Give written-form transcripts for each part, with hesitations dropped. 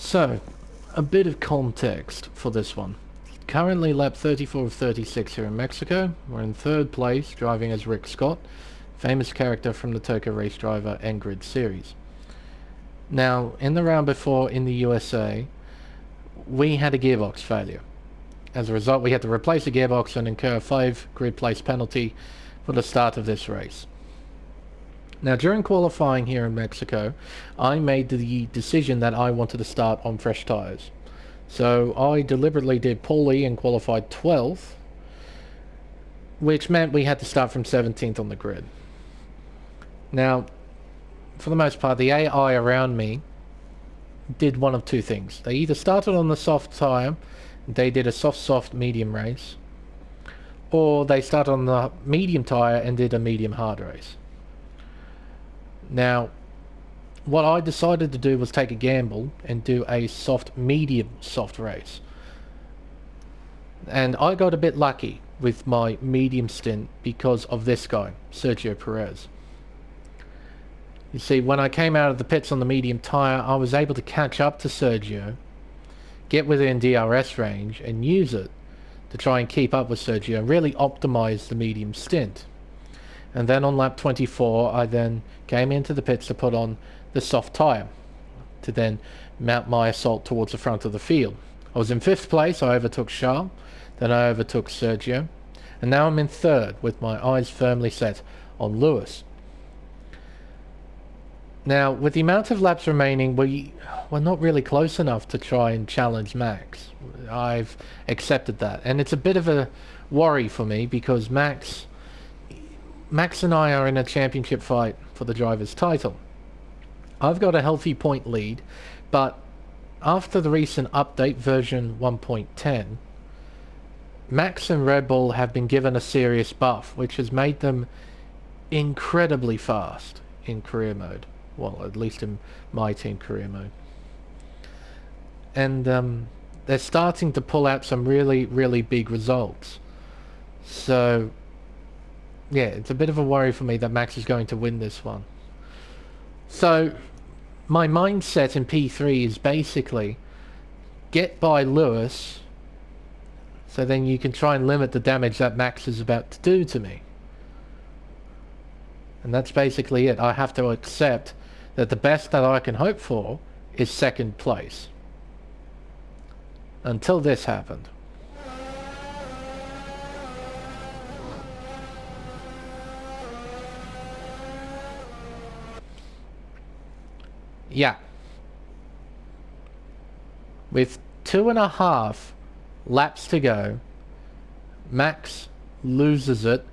So, a bit of context for this one. Currently lap 34 of 36 here in Mexico. We're in third place, driving as Rick Scott, famous character from the Tokyo Race Driver and Grid series. Now, in the round before in the USA, we had a gearbox failure. As a result, we had to replace the gearbox and incur a 5 grid place penalty for the start of this race. Now, during qualifying here in Mexico, I made the decision that I wanted to start on fresh tyres. So I deliberately did poorly and qualified 12th, which meant we had to start from 17th on the grid. Now, for the most part, the AI around me did one of two things. They either started on the soft tyre, they did a soft medium race, or they started on the medium tyre and did a medium hard race. Now, what I decided to do was take a gamble and do a medium soft race. And I got a bit lucky with my medium stint because of this guy, Sergio Perez. You see, when I came out of the pits on the medium tyre, I was able to catch up to Sergio, get within DRS range, and use it to try and keep up with Sergio and really optimize the medium stint. And then on lap 24, I then came into the pits to put on the soft tyre to then mount my assault towards the front of the field. I was in 5th place, I overtook Charles, then I overtook Sergio, and now I'm in 3rd with my eyes firmly set on Lewis. Now, with the amount of laps remaining, we're not really close enough to try and challenge Max. I've accepted that, and it's a bit of a worry for me because Max and I are in a championship fight for the driver's title. I've got a healthy point lead, but after the recent update version 1.10, Max and Red Bull have been given a serious buff, which has made them incredibly fast in career mode. Well, at least in my team career mode. And they're starting to pull out some really big results. So yeah, it's a bit of a worry for me that Max is going to win this one. So my mindset in P3 is basically get by Lewis, so then you can try and limit the damage that Max is about to do to me. And that's basically it. I have to accept that the best that I can hope for is 2nd place. Until this happened. Yeah. With 2.5 laps to go, Max loses it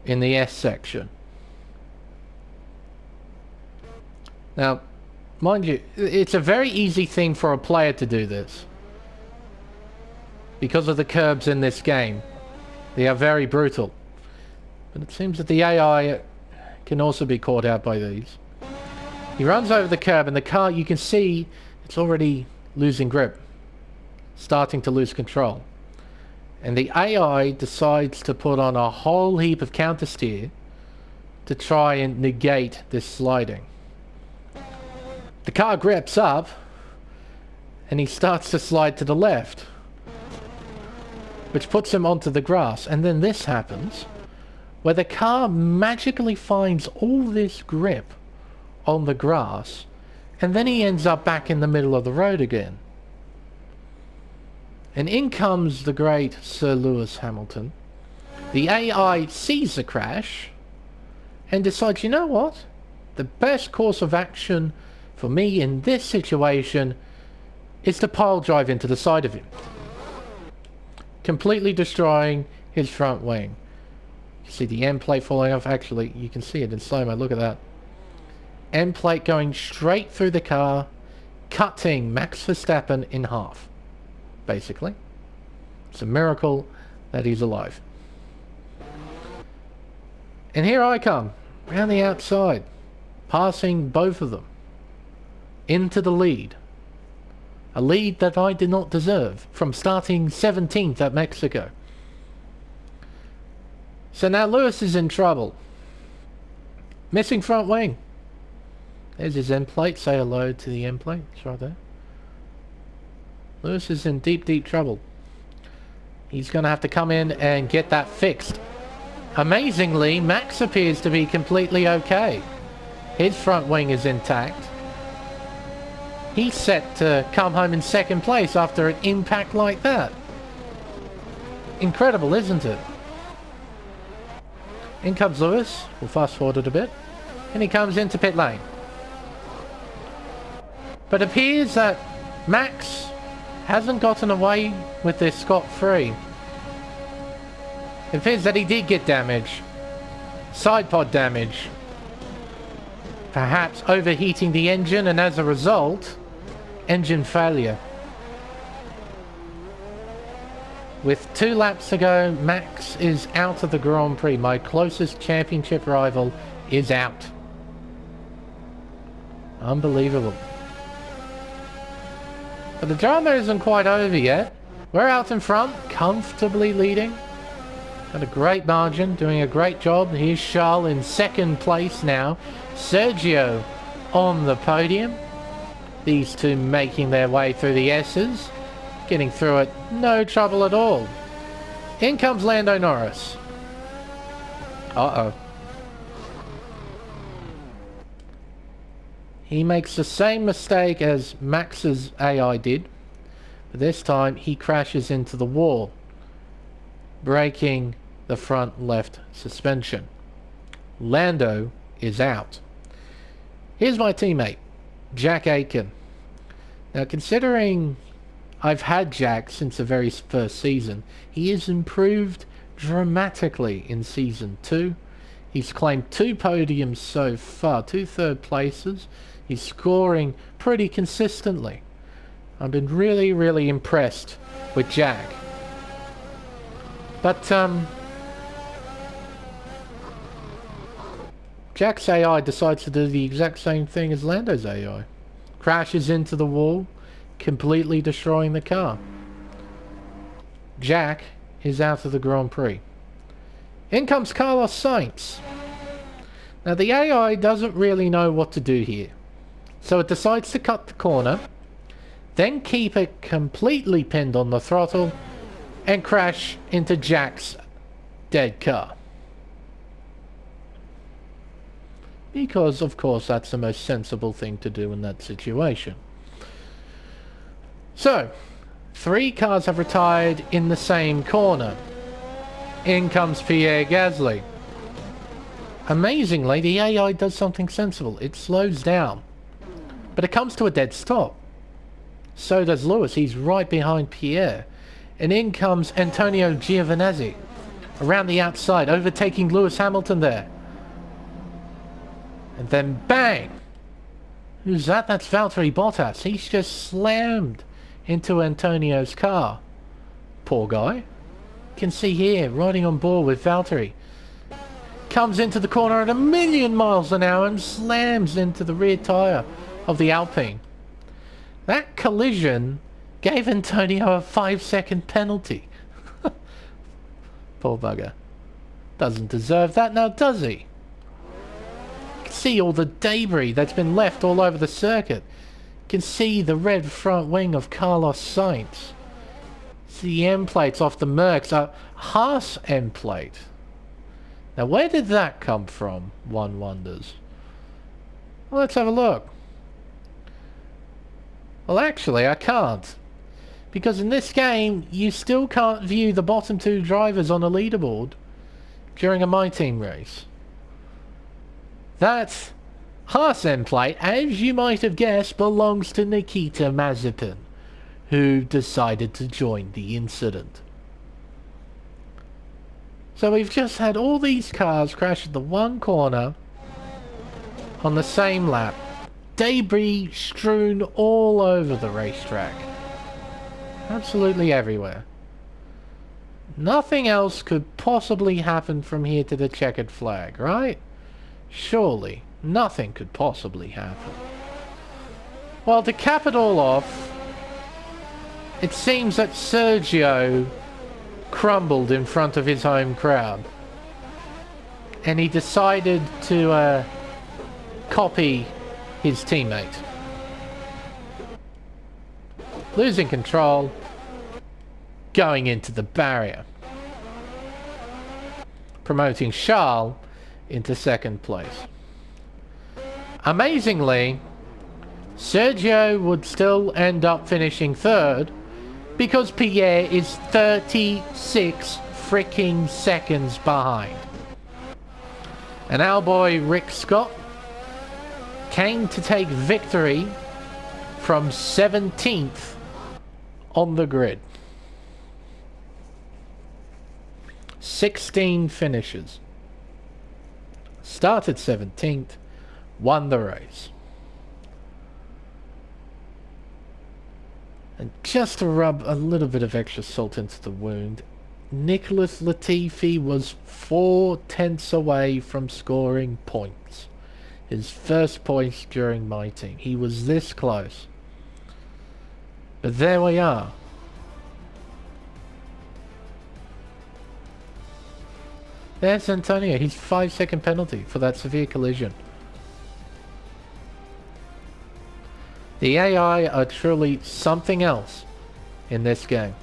in the S section. Now, mind you, it's a very easy thing for a player to do this. Because of the curbs in this game. They are very brutal. But it seems that the AI can also be caught out by these. He runs over the curb and the car, you can see, it's already losing grip. Starting to lose control. And the AI decides to put on a whole heap of counter steer to try and negate this sliding. The car grips up and he starts to slide to the left, which puts him onto the grass. And then this happens, where the car magically finds all this grip on the grass, and then he ends up back in the middle of the road again. And in comes the great Sir Lewis Hamilton. The AI sees the crash and decides, you know what? The best course of action for me in this situation is to pile drive into the side of him, completely destroying his front wing. You see the end plate falling off. Actually, you can see it in slow-mo. Look at that. End plate going straight through the car, cutting Max Verstappen in half. Basically, it's a miracle that he's alive. And here I come, around the outside, passing both of them into the lead. A lead that I did not deserve from starting 17th at Mexico. So now Lewis is in trouble. Missing front wing. There's his end plate. Say hello to the end plate. It's right there. Lewis is in deep, deep trouble. He's going to have to come in and get that fixed. Amazingly, Max appears to be completely okay. His front wing is intact. He's set to come home in second place after an impact like that. Incredible, isn't it? In comes Lewis. We'll fast forward it a bit. And he comes into pit lane. But it appears that Max hasn't gotten away with this scot-free. It appears that he did get damage. Side pod damage. Perhaps overheating the engine, and as a result, engine failure. With 2 laps to go, Max is out of the Grand Prix. My closest championship rival is out. Unbelievable. But the drama isn't quite over yet. We're out in front, comfortably leading. Got a great margin, doing a great job. Here's Charles in second place now. Sergio on the podium. These two making their way through the S's. Getting through it, no trouble at all. In comes Lando Norris. Uh-oh. He makes the same mistake as Max's AI did. But this time he crashes into the wall, breaking the front left suspension. Lando is out. Here's my teammate, Jack Aitken. Now, considering I've had Jack since the very first season, he has improved dramatically in Season 2. He's claimed 2 podiums so far, 2 third places. He's scoring pretty consistently. I've been really, really impressed with Jack. But, Jack's AI decides to do the exact same thing as Lando's AI. Crashes into the wall, completely destroying the car. Jack is out of the Grand Prix. In comes Carlos Sainz. Now, the AI doesn't really know what to do here. So it decides to cut the corner, then keep it completely pinned on the throttle, and crash into Jack's dead car. Because, of course, that's the most sensible thing to do in that situation. So, 3 cars have retired in the same corner. In comes Pierre Gasly. Amazingly, the AI does something sensible. It slows down. But it comes to a dead stop. So does Lewis. He's right behind Pierre. And in comes Antonio Giovinazzi. Around the outside, overtaking Lewis Hamilton there. And then bang! Who's that? That's Valtteri Bottas. He's just slammed into Antonio's car. Poor guy. You can see here, riding on board with Valtteri. Comes into the corner at 1,000,000 miles an hour and slams into the rear tyre of the Alpine. That collision gave Antonio a 5-second penalty. Poor bugger. Doesn't deserve that now, does he? You can see all the debris that's been left all over the circuit. You can see the red front wing of Carlos Sainz. See the end plates off the Mercs. A Haas end plate. Now, where did that come from, one wonders? Well, let's have a look. Well, actually, I can't. Because in this game, you still can't view the bottom 2 drivers on a leaderboard during a My Team race. That Haas end plate, as you might have guessed, belongs to Nikita Mazepin, who decided to join the incident. So we've just had all these cars crash at the one corner on the same lap. Debris strewn all over the racetrack. Absolutely everywhere. Nothing else could possibly happen from here to the checkered flag, right? Surely, nothing could possibly happen. Well, to cap it all off, it seems that Sergio crumbled in front of his home crowd. And he decided to copy his teammate. losing control, going into the barrier, promoting Charles into second place. Amazingly, Sergio would still end up finishing third because Pierre is 36 freaking seconds behind. And our boy Rick Scott came to take victory from 17th on the grid. 16 finishes. Started 17th, won the race. And just to rub a little bit of extra salt into the wound, Nicholas Latifi was 4 tenths away from scoring points. His first points during my team. He was this close. But there we are. There's Antonio. He's 5-second penalty for that severe collision. The AI are truly something else in this game.